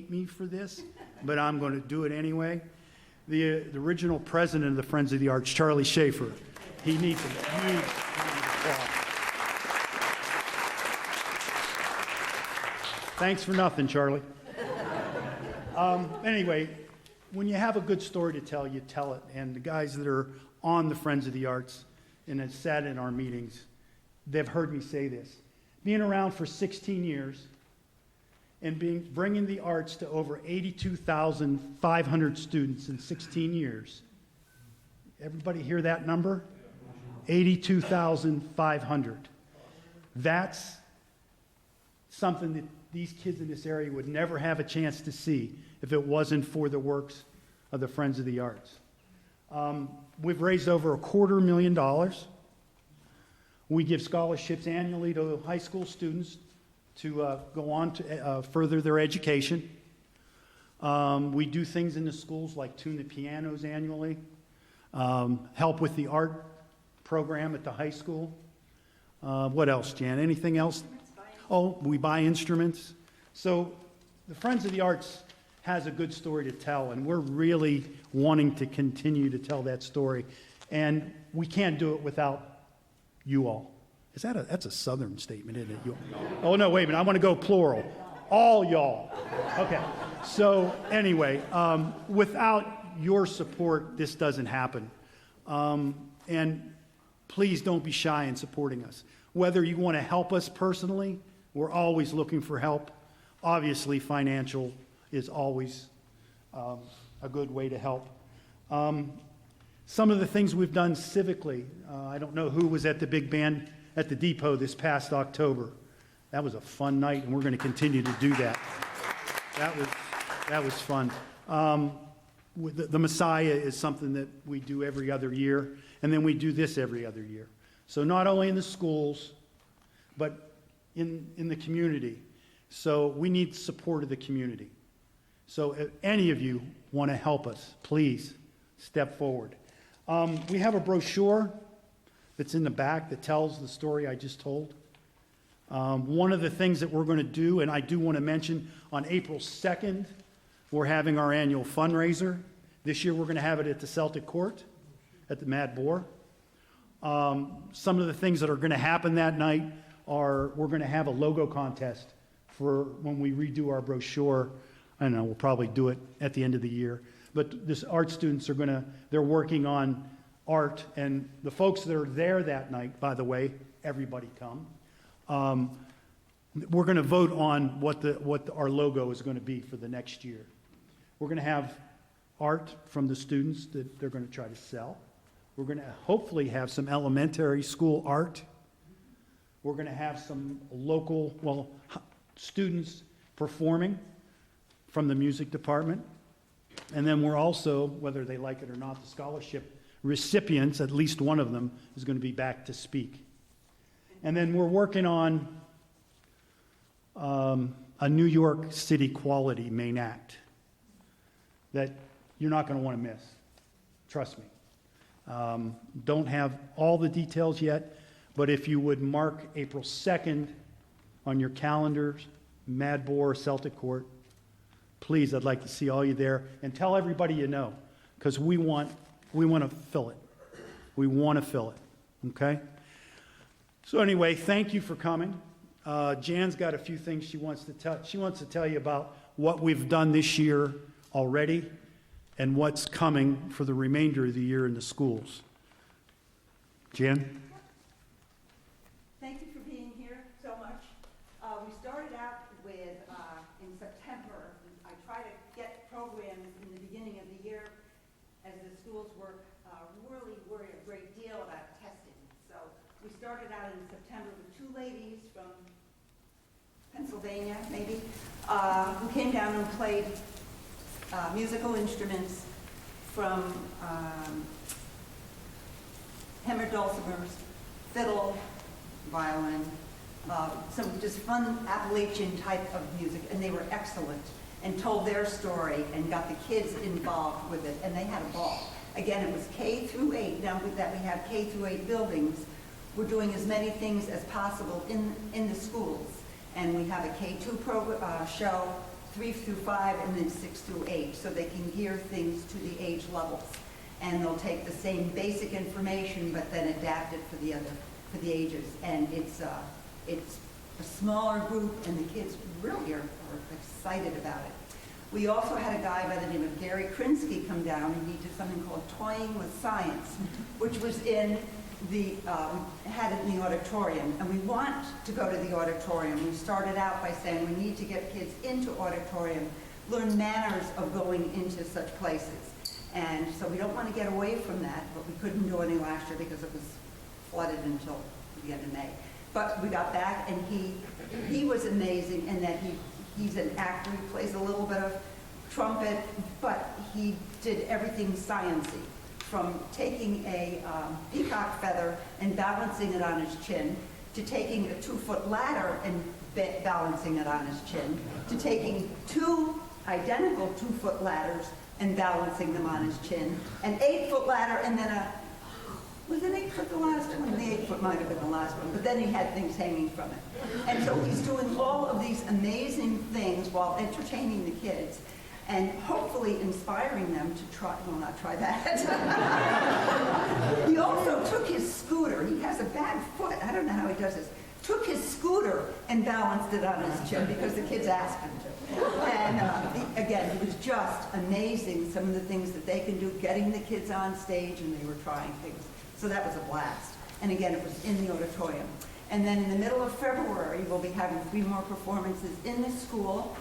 hate me for this, but I'm going to do it anyway. The original president of the Friends of the Arts, Charlie Schaefer. He needs a huge round of applause. Thanks for nothing, Charlie. Anyway, when you have a good story to tell, you tell it. And the guys that are on the Friends of the Arts and have sat in our meetings, they've heard me say this. Being around for 16 years and bringing the arts to over 82,500 students in 16 years. Everybody hear that number? 82,500. That's something that these kids in this area would never have a chance to see if it wasn't for the works of the Friends of the Arts. We've raised over $250,000. We give scholarships annually to high school students to go on to further their education. We do things in the schools like tune the pianos annually, help with the art program at the high school. What else, Jan? Anything else? Oh, we buy instruments. So the Friends of the Arts has a good story to tell, and we're really wanting to continue to tell that story. And we can't do it without you all. That's a Southern statement, isn't it? You all. Oh, no, wait a minute. I want to go plural. All y'all. Okay. So anyway, without your support, this doesn't happen. And please don't be shy in supporting us. Whether you want to help us personally, we're always looking for help. Obviously, financial is always a good way to help. Some of the things we've done civically, I don't know who was at the big band at the Depot this past October. That was a fun night, and we're going to continue to do that. That was fun. The Messiah is something that we do every other year, and then we do this every other year. So not only in the schools, but in the community. So we need support of the community. So if any of you want to help us, please step forward. We have a brochure that's in the back that tells the story I just told. One of the things that we're going to do, and I do want to mention, on April 2nd, we're having our annual fundraiser. This year we're going to have it at the Celtic Court, at the Mad Boar. Some of the things that are going to happen that night are we're going to have a logo contest for when we redo our brochure. I don't know, we'll probably do it at the end of the year. But this art students they're working on art, and the folks that are there that night, by the way, everybody come. We're going to vote on what our logo is going to be for the next year. We're going to have art from the students that they're going to try to sell. We're going to hopefully have some elementary school art. We're going to have some local, students performing from the music department. And then we're also, whether they like it or not, the scholarship recipients, at least one of them, is going to be back to speak. And then we're working on a New York City Quality Main Act that you're not going to want to miss. Trust me. Don't have all the details yet, but if you would mark April 2nd on your calendars, Mad Boar, Celtic Court, please, I'd like to see all you there, and tell everybody you know, because we want to fill it. We want to fill it, okay? So anyway, thank you for coming. Jan's got a few things she wants to tell. She wants to tell you about what we've done this year already and what's coming for the remainder of the year in the schools. Jan? Thank you for being here so much. We started out with, in September, I try to get programs in the beginning of the year as the schools really worry a great deal about testing. So we started out in September with two ladies from Pennsylvania, maybe, who came down and played musical instruments from hammer dulcimers, fiddle, violin, some just fun Appalachian type of music, and they were excellent and told their story and got the kids involved with it, and they had a ball. Again, it was K through 8. Now that we have K through 8 buildings, we're doing as many things as possible in the schools. And we have a K2 show 3 through 5 and then 6 through 8, so they can gear things to the age levels. And they'll take the same basic information, but then adapt it for the ages. And it's a smaller group, and the kids really are excited about it. We also had a guy by the name of Gary Krinsky come down, and he did something called Toying with Science, which was in the, had it in the auditorium. And we want to go to the auditorium. We started out by saying we need to get kids into auditorium, learn manners of going into such places. And so we don't want to get away from that, but we couldn't do any last year because it was flooded until the end of May. But we got back, and he was amazing in that he's an actor. He plays a little bit of trumpet, but he did everything sciencey, from taking a peacock feather and balancing it on his chin, to taking a 2-foot ladder and balancing it on his chin, to taking 2 identical 2-foot ladders and balancing them on his chin, an 8-foot ladder, and then was an 8-foot the last one? The 8-foot might have been the last one, but then he had things hanging from it. And so he's doing all of these amazing things while entertaining the kids and hopefully inspiring them to try, well, not try that. He also took his scooter. He has a bad foot. I don't know how he does this. Took his scooter and balanced it on his chin because the kids asked him to. And again, it was just amazing, some of the things that they can do, getting the kids on stage, and they were trying things. So that was a blast. And again, it was in the auditorium. And then in the middle of February, we'll be having 3 more performances in the school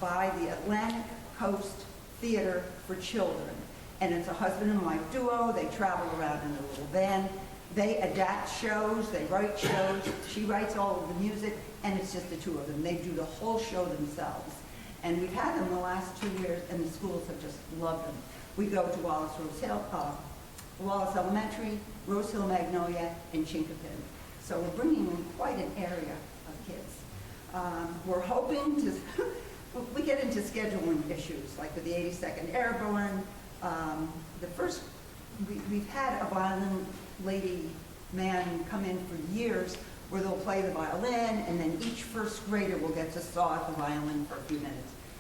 by the Atlantic Coast Theater for Children. And it's a husband and wife duo. They travel around in a little van. They adapt shows, they write shows. She writes all of the music, and it's just the 2 of them. They do the whole show themselves. And we've had them the last 2 years, and the schools have just loved them. We go to Wallace Elementary, Rose Hill Magnolia, and Chinkapin. So we're bringing in quite an area of kids. We're hoping to, we get into scheduling issues, like with the 82nd Airborne. We've had a violin lady man come in for years where they'll play the violin, and then each first grader will get to saw at the violin for a few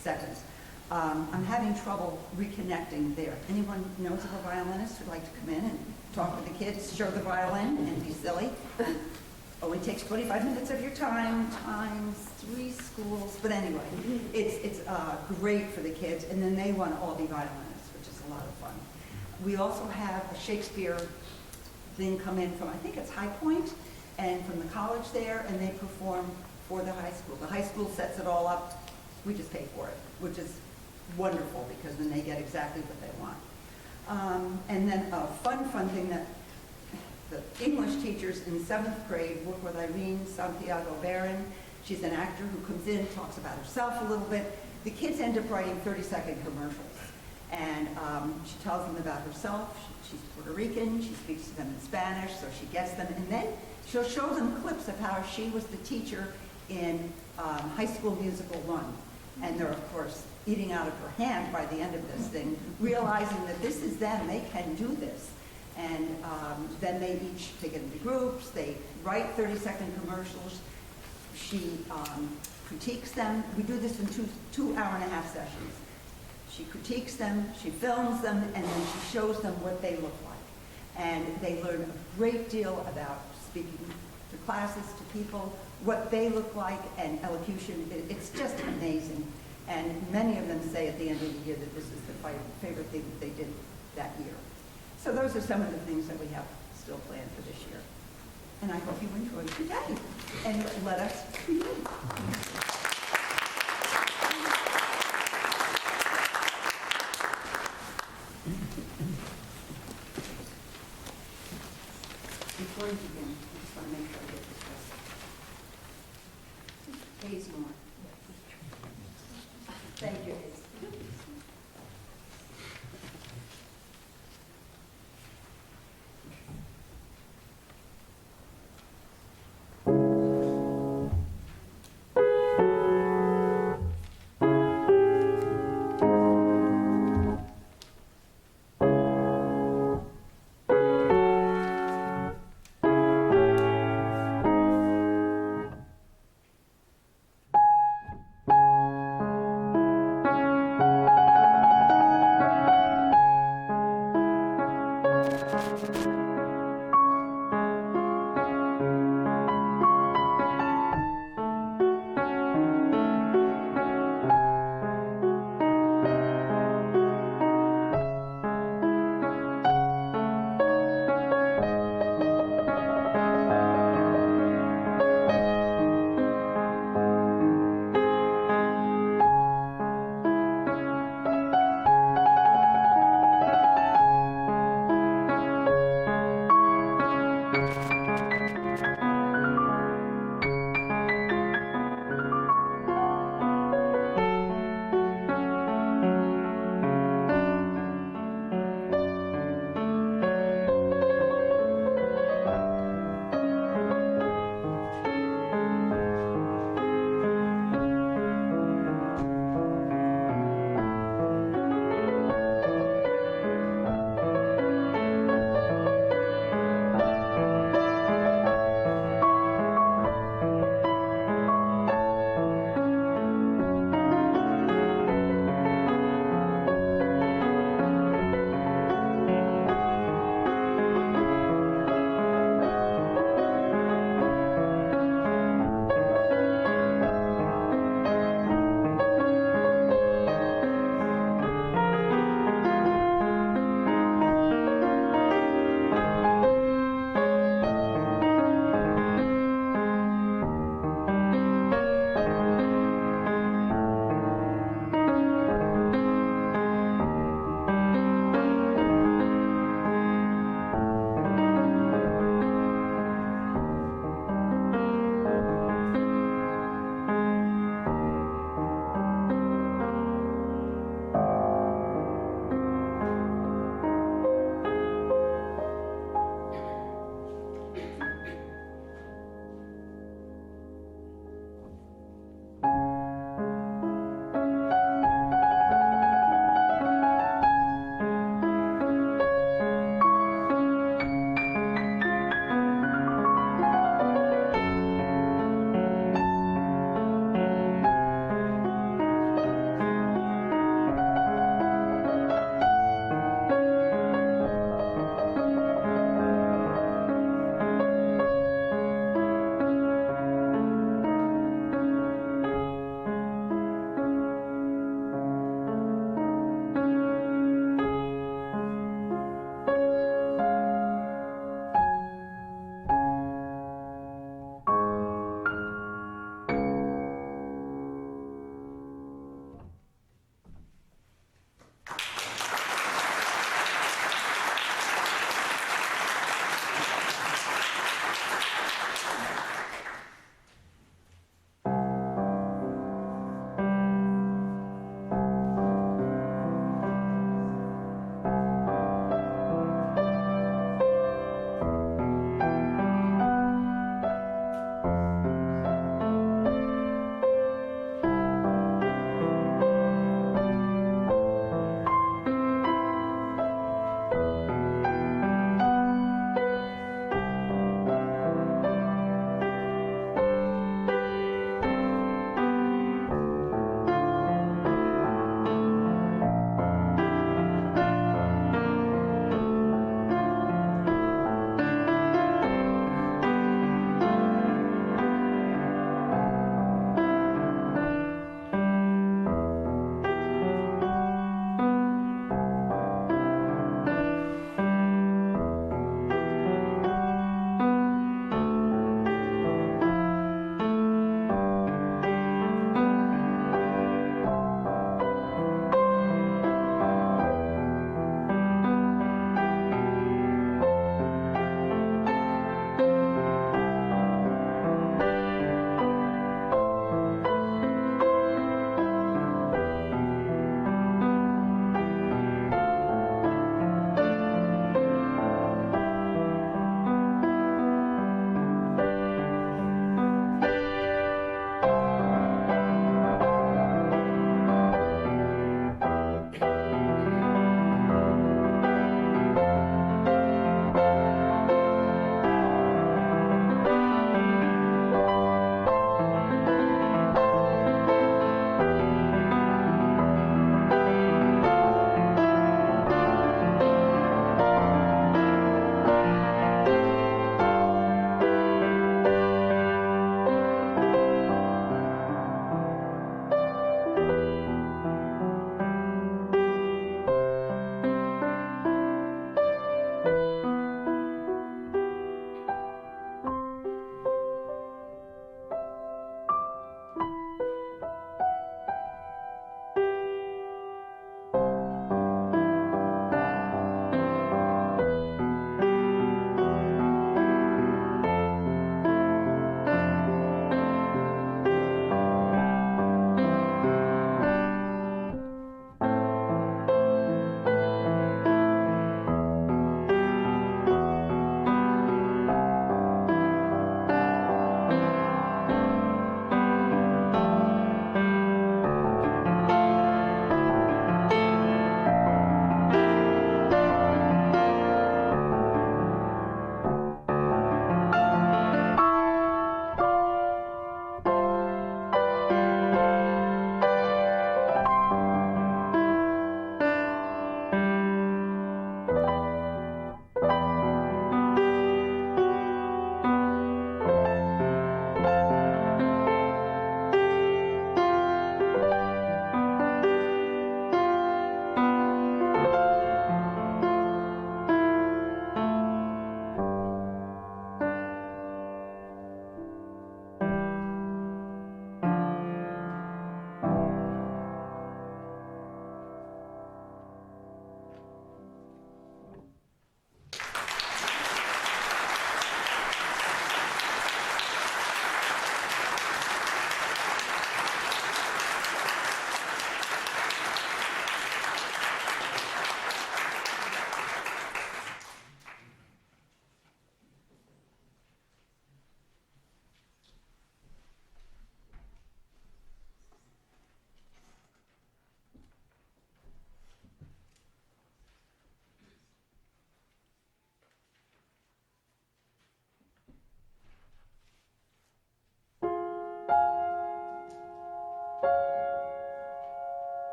seconds. I'm having trouble reconnecting there. Anyone knows of a violinist who'd like to come in and talk with the kids, show the violin, and be silly? Only takes 25 minutes of your time, times 3 schools. But anyway, it's great for the kids, and then they want to all be violinists, which is a lot of fun. We also have a Shakespeare thing come in from, I think it's High Point, and from the college there, and they perform for the high school. The high school sets it all up. We just pay for it, which is wonderful because then they get exactly what they want. And then a fun thing that the English teachers in 7th grade work with Irene Santiago Barron. She's an actor who comes in, talks about herself a little bit. The kids end up writing 30-second commercials. And she tells them about herself. She's Puerto Rican. She speaks to them in Spanish, so she gets them. And then she'll show them clips of how she was the teacher in High School Musical 1. And they're, of course, eating out of her hand by the end of this thing, realizing that this is them. They can do this. And then they each take it into groups. They write 30-second commercials. She critiques them. We do this in 2 hour-and-a-half sessions. She critiques them, she films them, and then she shows them what they look like. And they learn a great deal about speaking to classes, to people, what they look like, and elocution. It's just amazing. And many of them say at the end of the year that this is the favorite thing that they did that year. So those are some of the things that we have still planned for this year. And I hope you enjoyed your day. And let us begin. Before we begin, I just want to make sure I get this right. Hayes Moore. Thank you, Hayes.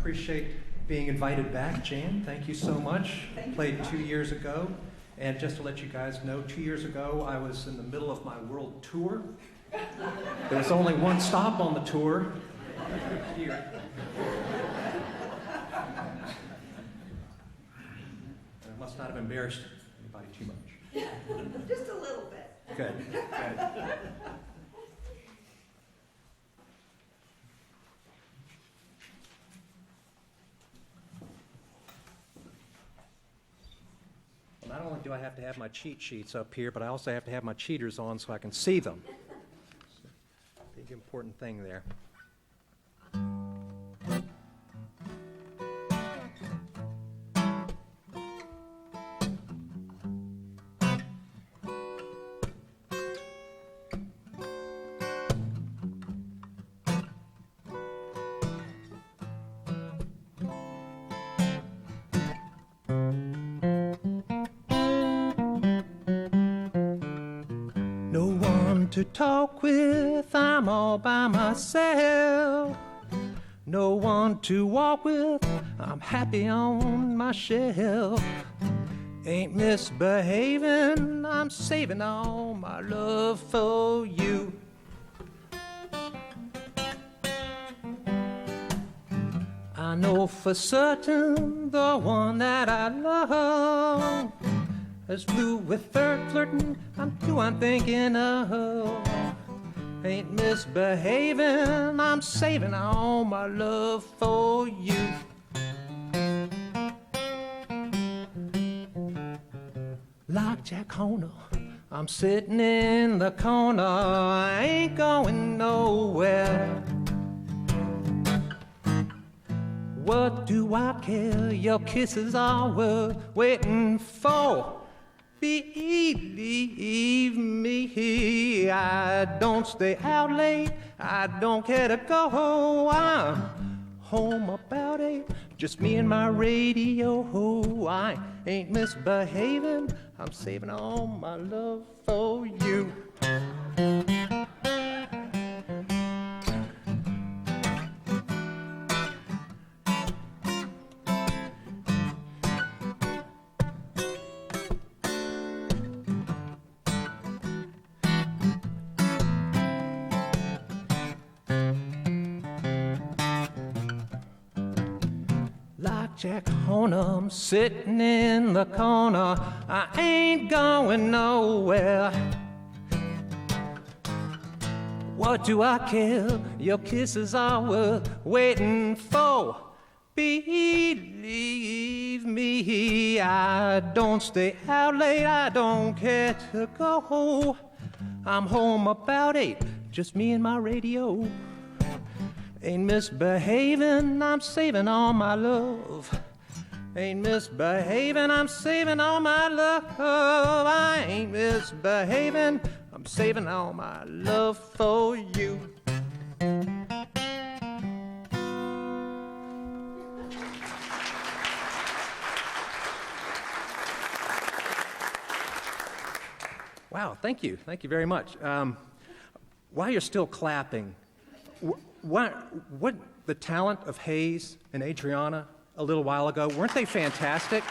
appreciate being invited back, Jan. Thank you so much. Played 2 years ago. And just to let you guys know, 2 years ago, I was in the middle of my world tour. There was only one stop on the tour. Here. And I must not have embarrassed anybody too much. Just a little bit. Good. Well, not only do I have to have my cheat sheets up here, but I also have to have my cheaters on so I can see them. Big important thing there. To talk with, I'm all by myself. No one to walk with, I'm happy on my shelf. Ain't misbehaving, I'm saving all my love for you. I know for certain the one that I love is blue with third flirting, I'm who I'm thinking of. Ain't misbehaving, I'm saving all my love for you. Like Jack Horner, I'm sitting in the corner, I ain't going nowhere. What do I care? Your kisses are worth waiting for. Believe me, I don't stay out late, I don't care to go. I'm home about 8, just me and my radio. I ain't misbehaving, I'm saving all my love for you. Jack Horner, I'm sitting in the corner, I ain't going nowhere. What do I care? Your kisses are worth waiting for. Believe me, I don't stay out late, I don't care to go. I'm home about 8, just me and my radio. Ain't misbehaving, I'm saving all my love. Ain't misbehaving, I'm saving all my love. I ain't misbehaving, I'm saving all my love for you. Wow, thank you. Thank you very much. While you're still clapping, what the talent of Hayes and Adriana a little while ago, weren't they fantastic?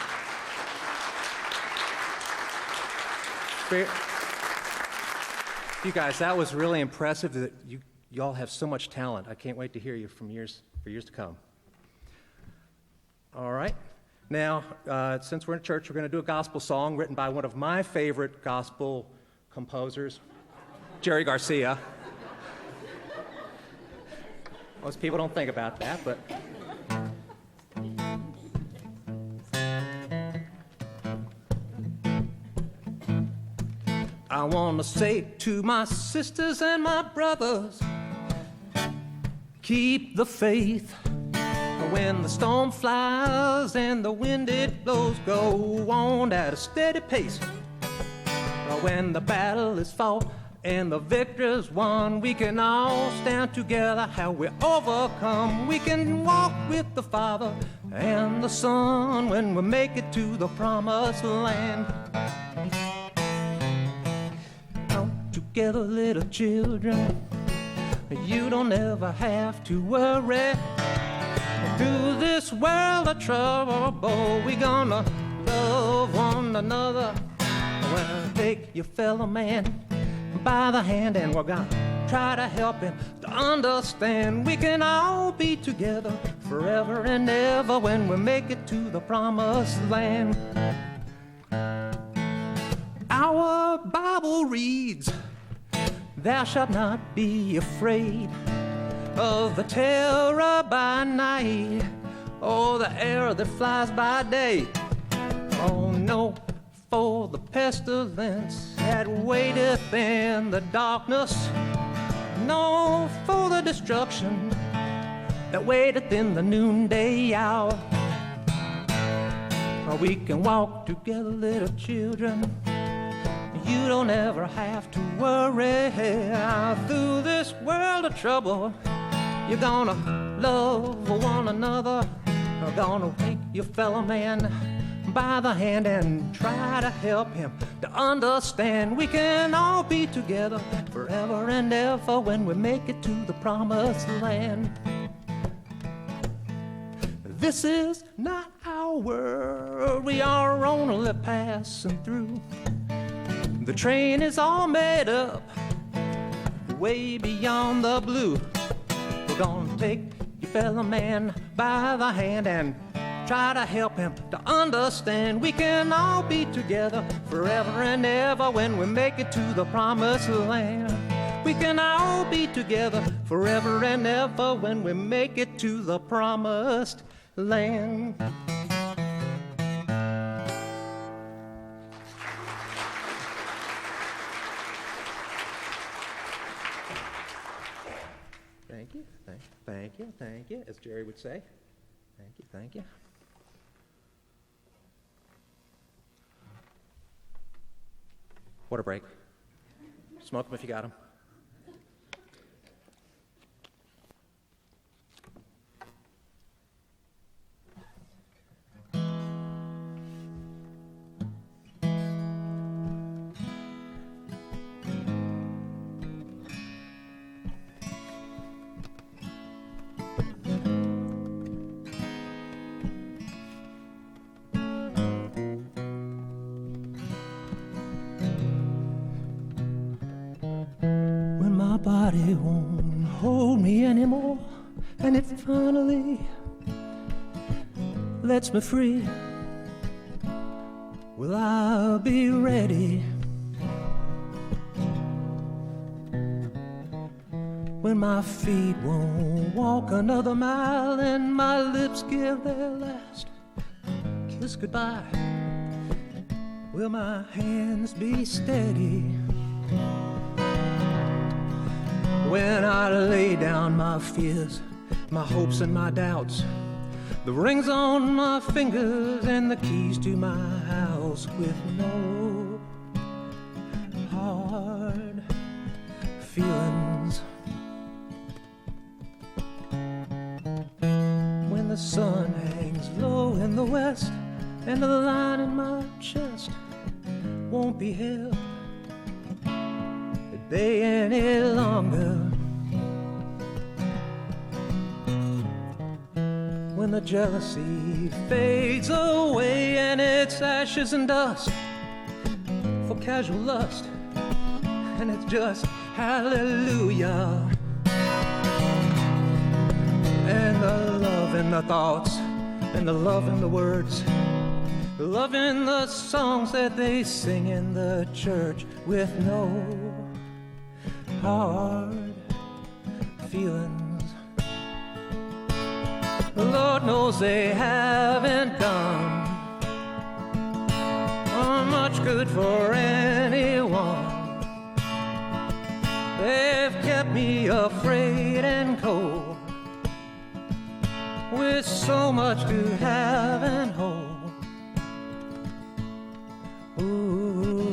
You guys, that was really impressive that you all have so much talent. I can't wait to hear you for years to come. All right. Now, since we're in church, we're going to do a gospel song written by one of my favorite gospel composers, Jerry Garcia. Most people don't think about that, but... I want to say to my sisters and my brothers, keep the faith. When the storm flies and the wind it blows, go on at a steady pace. When the battle is fought and the victor's won, we can all stand together. How we overcome, we can walk with the Father and the Son when we make it to the promised land. Come together, little children, you don't ever have to worry. Through this world of trouble, we gonna love one another. Well, take your fellow man by the hand, and we're gonna try to help him to understand we can all be together forever and ever when we make it to the promised land. Our Bible reads, "Thou shalt not be afraid of the terror by night, or the arrow that flies by day. Oh no, for the pestilence that waiteth in the darkness. No, for the destruction that waiteth in the noonday hour. Or we can walk together, little children. You don't ever have to worry. Through this world of trouble, you're gonna love one another. You're gonna take your fellow man by the hand and try to help him to understand we can all be together forever and ever when we make it to the promised land. This is not our world, we are only passing through. The train is all made up way beyond the blue. We're gonna take your fellow man by the hand and try to help him to understand we can all be together forever and ever when we make it to the promised land. We can all be together forever and ever when we make it to the promised land. Thank you, thank you, thank you, as Jerry would say. Thank you, thank you. Water break. Smoke them if you got them. Body won't hold me anymore, and it finally lets me free. Well, I'll be ready when my feet won't walk another mile and my lips give their last kiss goodbye. Will my hands be steady when I lay down my fears, my hopes and my doubts, the rings on my fingers and the keys to my house with no hard feelings? When the sun hangs low in the west and the line in my chest won't be held day any longer. When the jealousy fades away and it's ashes and dust for casual lust, and it's just hallelujah. And the love in the thoughts and the love in the words, the love in the songs that they sing in the church with no hard feelings. The Lord knows they haven't done much good for anyone. They've kept me afraid and cold, with so much to have and hold. Ooh.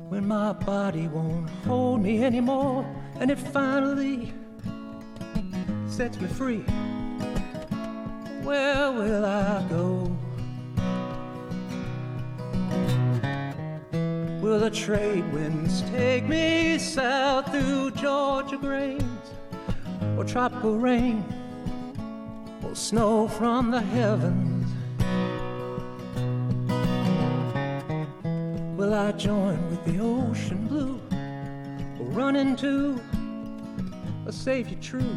When my body won't hold me anymore and it finally sets me free, where will I go? Will the trade winds take me south through Georgia grains, or tropical rain, or snow from the heavens? Will I join with the ocean blue, or run into a savior true,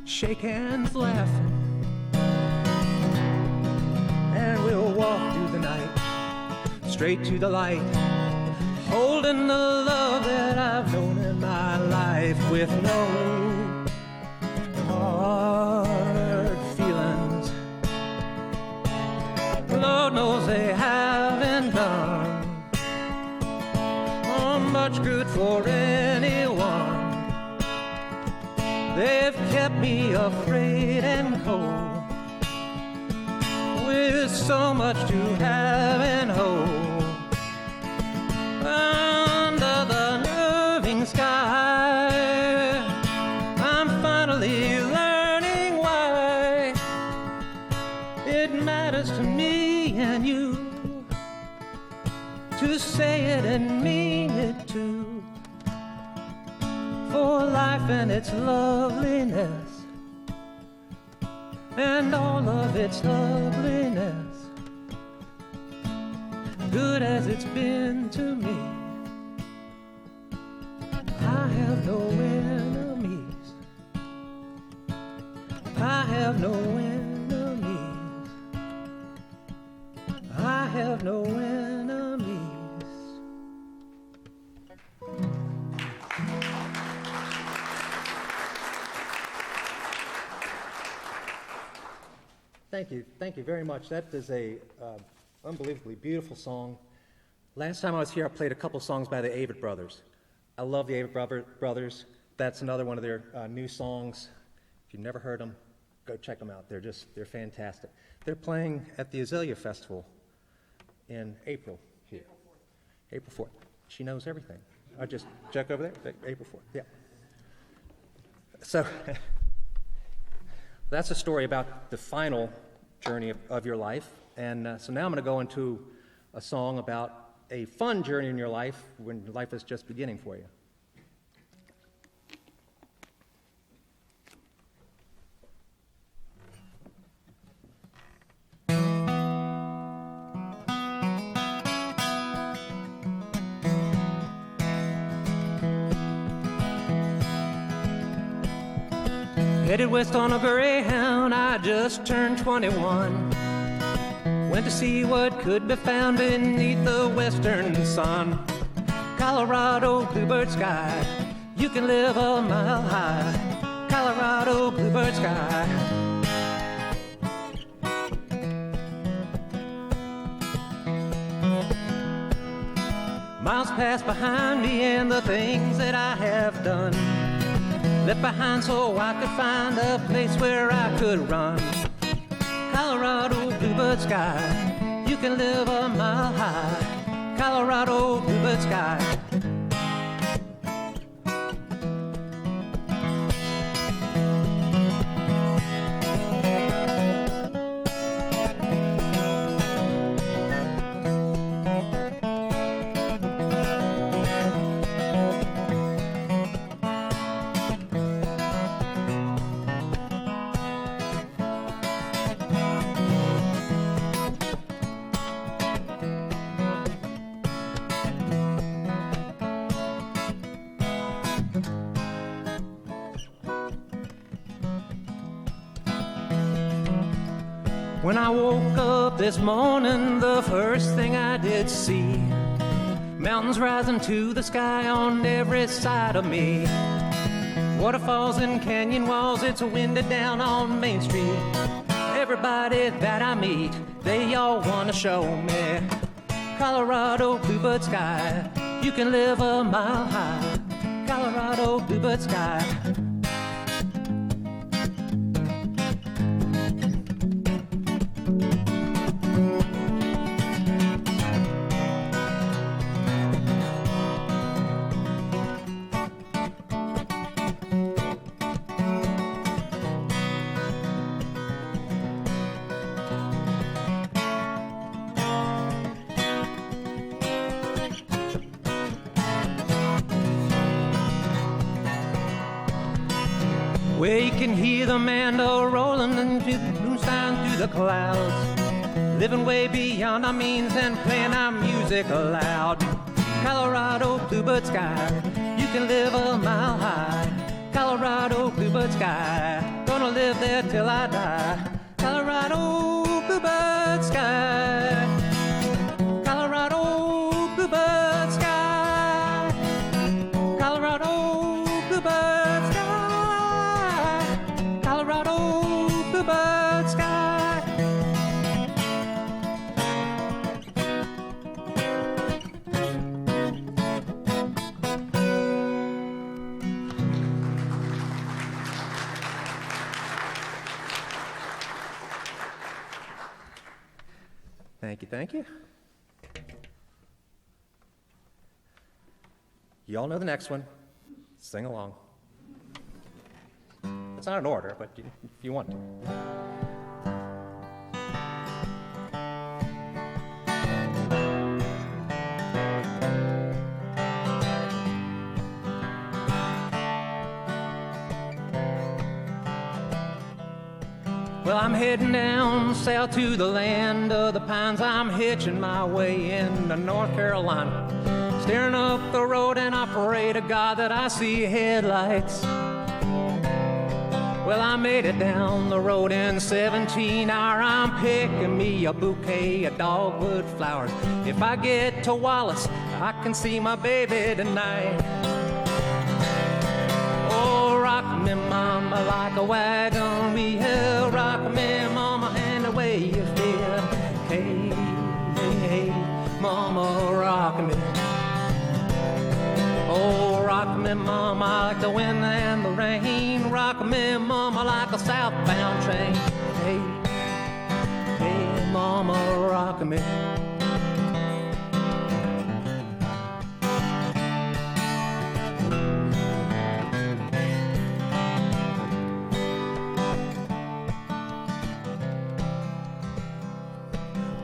shake hands laughing, and we'll walk through the night straight to the light, holding the love that I've known in my life, with no hard feelings. Lord knows they haven't done much good for anyone. They've kept me afraid and cold, with so much to have and hold. Under the nerving sky, I'm finally learning why it matters to me and you to say it and mean it too. For life and its loveliness, and all of its loveliness, good as it's been to me, I have no enemies. I have no enemies. I have no enemies. Thank you very much. That is a unbelievably beautiful song. Last time I was here, I played a couple songs by the Avett Brothers. I love the Avett Brothers. That's another one of their new songs. If you've never heard them, go check them out. They're fantastic. They're playing at the Azalea Festival in April here. April 4th. She knows everything. I just check over there. April 4th. Yeah. So that's a story about the final journey of your life. And so now I'm going to go into a song about a fun journey in your life when life is just beginning for you. Headed west on a Greyhound, I just turned 21. Went to see what could be found beneath the western sun. Colorado bluebird sky, you can live a mile high. Colorado bluebird sky. Miles pass behind me and the things that I have done, left behind so I could find a place where I could run. Colorado bluebird sky, you can live a mile high. Colorado bluebird sky. When I woke up this morning, the first thing I did see, mountains rising to the sky on every side of me. Waterfalls and canyon walls, it's winded down on Main Street. Everybody that I meet, they all want to show me Colorado bluebird sky, you can live a mile high. Colorado bluebird sky. where you can hear the mandol rolling into the moonshine through the clouds, living way beyond our means and playing our music loud. Colorado bluebird sky, you can live a mile high. Colorado bluebird sky, gonna live there till I die. Colorado bluebird sky, Colorado bluebird sky, Colorado bluebird sky, Colorado bluebird sky. Thank you, thank you. You all know the next one. Sing along. It's not an order, but if you want to. Well, I'm heading down south to the land of the pines. I'm hitching my way into North Carolina, staring up the road, and I pray to God that I see headlights. Well, I made it down the road in 17 hours. I'm picking me a bouquet of dogwood flowers. If I get to Wallace, I can see my baby tonight. Oh, rock me, mama, like a wagon wheel. Rock me, mama, and the way you feel. Hey, hey, hey, mama, rock me. Oh, rock me, mama, like the wind and the rain. Rock me, mama, like a southbound train. Hey, hey, mama, rock me.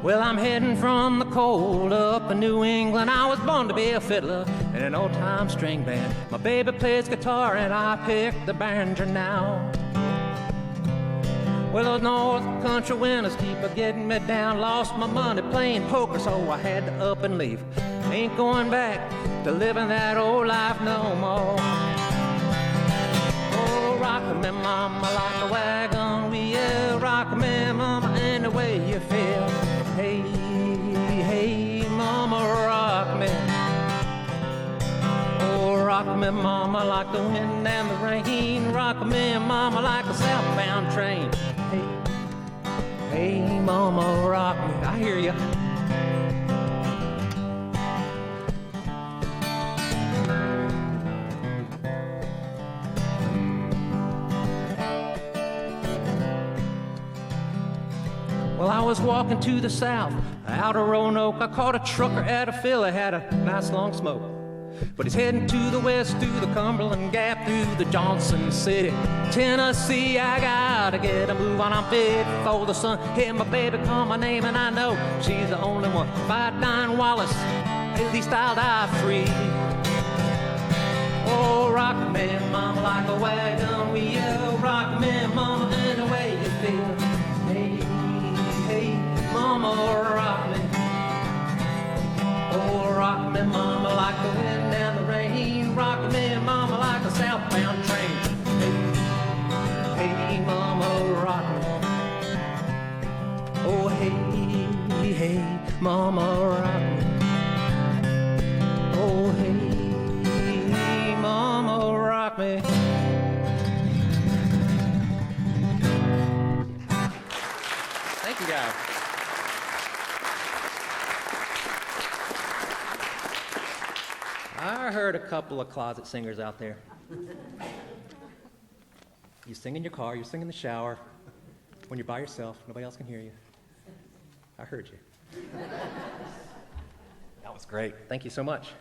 Well, I'm heading from the cold up in New England. I was born to be a fiddler in an old-time string band. My baby plays guitar and I pick the banjo now. Well, those north country winters keep a-getting me down. Lost my money playing poker, so I had to up and leave. Ain't going back to living that old life no more. Oh, rock me, mama, like a wagon wheel. Rock me, mama, and the way you feel. Hey, hey, mama, rock me. Oh, rock me, mama, like the wind and the rain. Rock me, mama, like a southbound train. Hey, hey, mama, rock me. I hear you. Well, I was walking to the south, out of Roanoke. I caught a trucker at a fill that had a nice long smoke. But he's heading to the west, through the Cumberland Gap, through the Johnson City, Tennessee. I gotta get a move on, I'm fit for the sun. Hear my baby call my name, and I know she's the only one. If I die in Wallace, at least I'll die free. Oh, rock me, mama, like a wagon wheel. Rock me, mama, and the way you feel. Hey, hey, mama, rock me. Oh, rock me, mama, like the wind and the rain. Rock me, mama, like a southbound train. Hey, hey, mama, rock me. Oh, hey, hey, mama, rock me. Oh, hey, mama, rock me. Thank you, guys. I heard a couple of closet singers out there. You sing in your car, you sing in the shower. When you're by yourself, nobody else can hear you. I heard you. That was great. Thank you so much.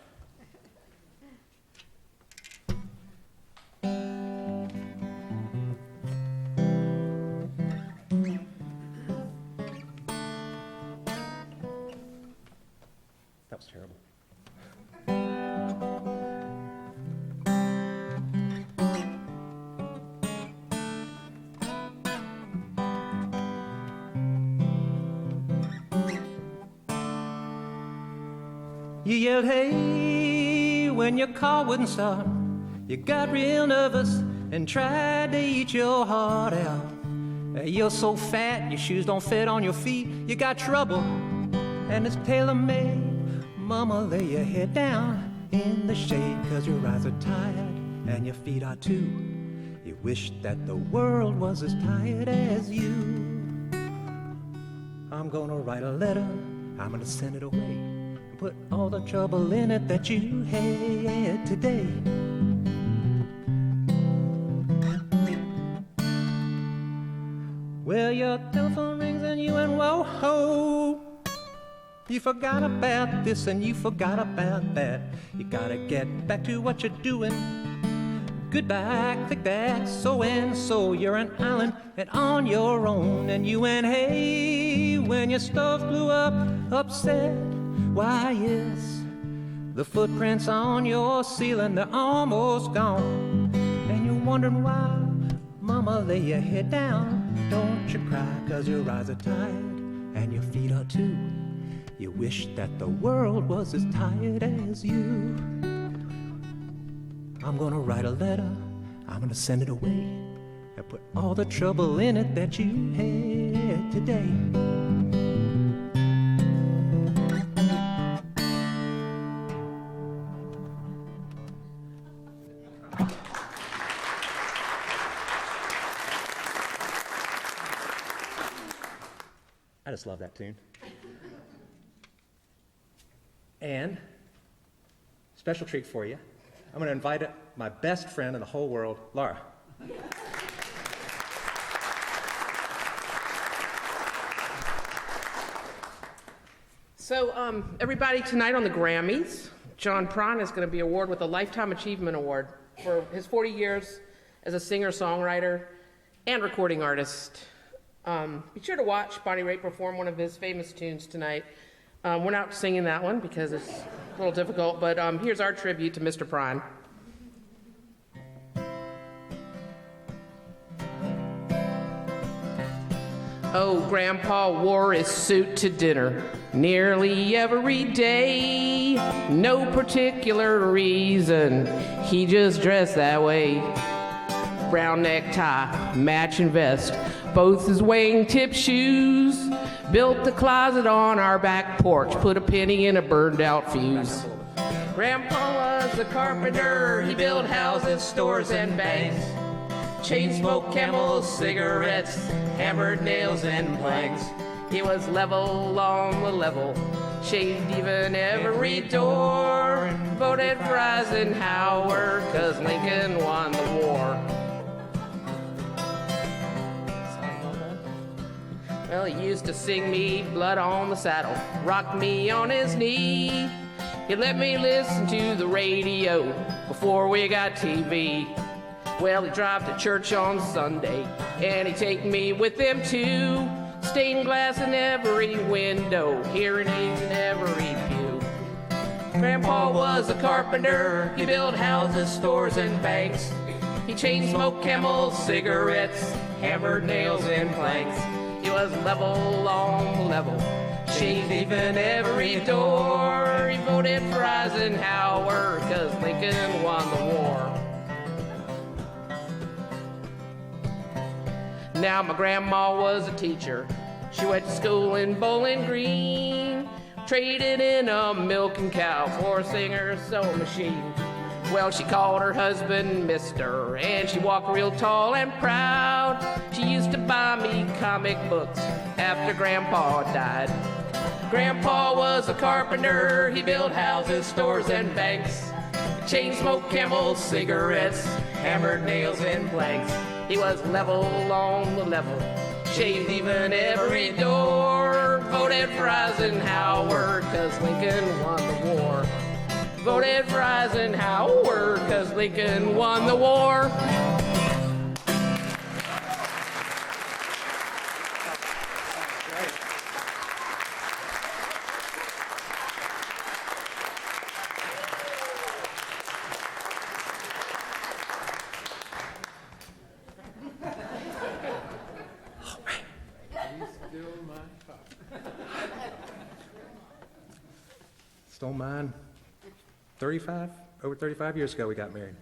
That was terrible. You yelled, hey, when your car wouldn't start. You got real nervous and tried to eat your heart out. You're so fat, your shoes don't fit on your feet. You got trouble, and it's tailor-made. Mama, lay your head down in the shade, 'cause your eyes are tired and your feet are too. You wish that the world was as tired as you. I'm gonna write a letter, I'm gonna send it away, and put all the trouble in it that you had today. Well, your telephone rings and you went, whoa, ho. You forgot about this and you forgot about that. You gotta get back to what you're doing. Goodbye, click that, so and so. You're an island and on your own. And you went, hey, when your stove blew up, upset. Why, yes, the footprints on your ceiling, they're almost gone. And you're wondering why. Mama, lay your head down. Don't you cry, 'cause your eyes are tired and your feet are too. You wish that the world was as tired as you. I'm gonna write a letter, I'm gonna send it away, and put all the trouble in it that you had today. I just love that tune. And special treat for you. I'm going to invite my best friend in the whole world, Laura. So, everybody, tonight on the Grammys, John Prine is going to be awarded with a Lifetime Achievement Award for his 40 years as a singer-songwriter and recording artist. Be sure to watch Bonnie Raitt perform one of his famous tunes tonight. We're not singing that one because it's a little difficult, but here's our tribute to Mr. Prine. Oh, Grandpa wore his suit to dinner nearly every day. No particular reason, he just dressed that way. Brown necktie, matching vest, both his wingtip shoes. Built a closet on our back porch, put a penny in a burned out fuse. Grandpa was a carpenter, he built houses, stores, and banks. Chain smoked Camels, cigarettes, hammered nails and planks. He was level on the level, shaved even every door. Voted for Eisenhower, 'cause Lincoln won the war. Well, he used to sing me Blood on the Saddle, rock me on his knee. He let me listen to the radio before we got TV. Well, he'd drive to church on Sunday, and he'd take me with him too. Stained glass in every window, hearing aids in every pew. Grandpa was a carpenter, he built houses, stores, and banks. He chain smoked Camels, cigarettes, hammered nails and planks. He was level on the level, shaved even every door. He voted for Eisenhower, 'cause Lincoln won the war. Now my grandma was a teacher, she went to school in Bowling Green. Traded in a milking cow for a singer sewing machine. Well, she called her husband Mister, and she walked real tall and proud. She used to buy me comic books after Grandpa died. Grandpa was a carpenter, he built houses, stores, and banks. Chain smoked Camels, cigarettes, hammered nails and planks. He was level on the level, shaved even every door. Voted for Eisenhower, 'cause Lincoln won the war. Voted for Eisenhower, 'cause Lincoln won the war. Don't mind. Over 35 years ago we got married.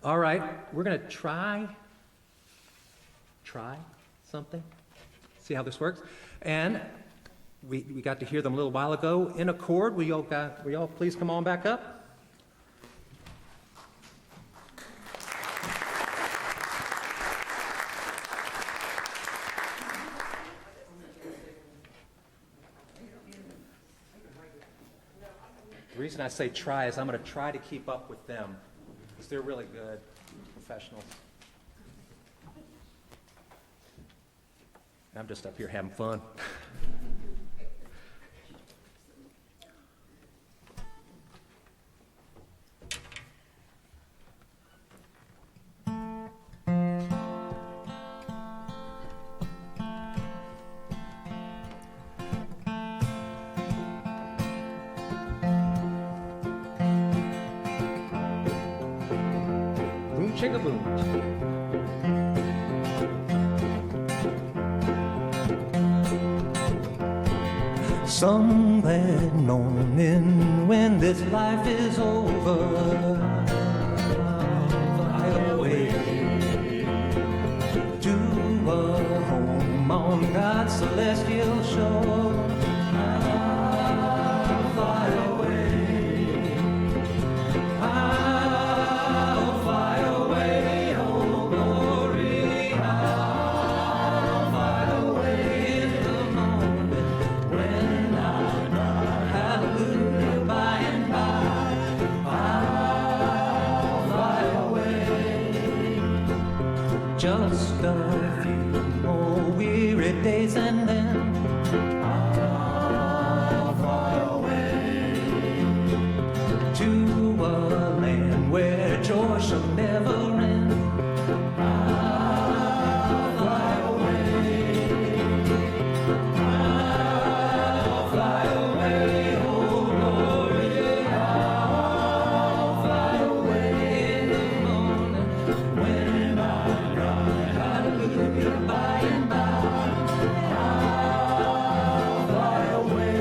All right, we're going to try something, see how this works. And we got to hear them a little while ago. InAChord, will y'all please come on back up? The reason I say try is I'm going to try to keep up with them, because they're really good professionals. I'm just up here having fun. Boom, chicka boom. Some glad morning when this life is over, fly away to a home on God's celestial shore. I'll fly away. I'll fly away, oh glory. I'll fly away in the moment when hallelujah, by and by, I'll fly away. Just a few more weary days and then I'll fly away to a land where joy shall never end. I'll fly away. I'll fly away, oh glory. I'll fly away in the morning when I cry hallelujah, by and by. I'll fly away.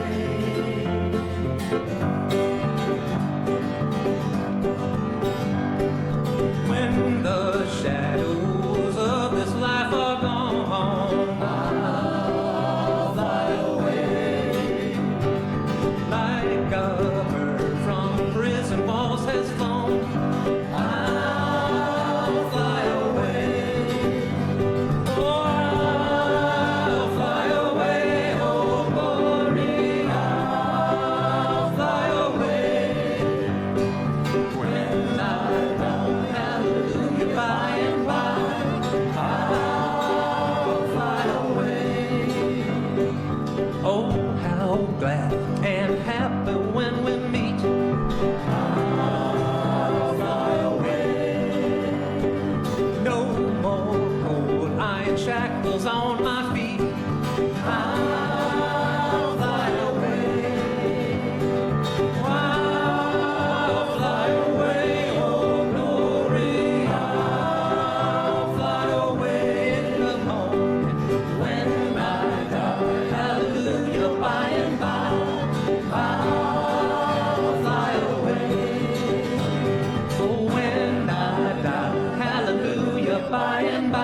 When the shadows of this life are gone, I'll fly away. Like a bird from prison walls has flown, I'll fly away. Oh, I'll fly away, oh glory. I'll fly away when I die, hallelujah, by and by. I'll fly away. Oh, how glad and happy when we meet. I'll fly away. No more cold iron shackles on my feet. I'll fly away. I'll fly away, oh glory. I'll fly away in the morning when I die, hallelujah, by and by. I'll fly away. Oh, when I die, hallelujah, by and by.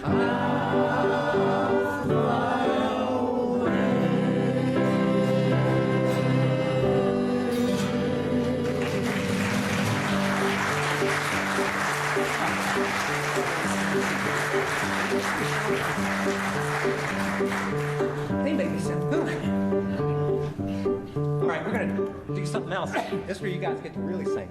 I'll fly away. They make me sound good. All right, we're gonna do something else. This is where you guys get to really sing.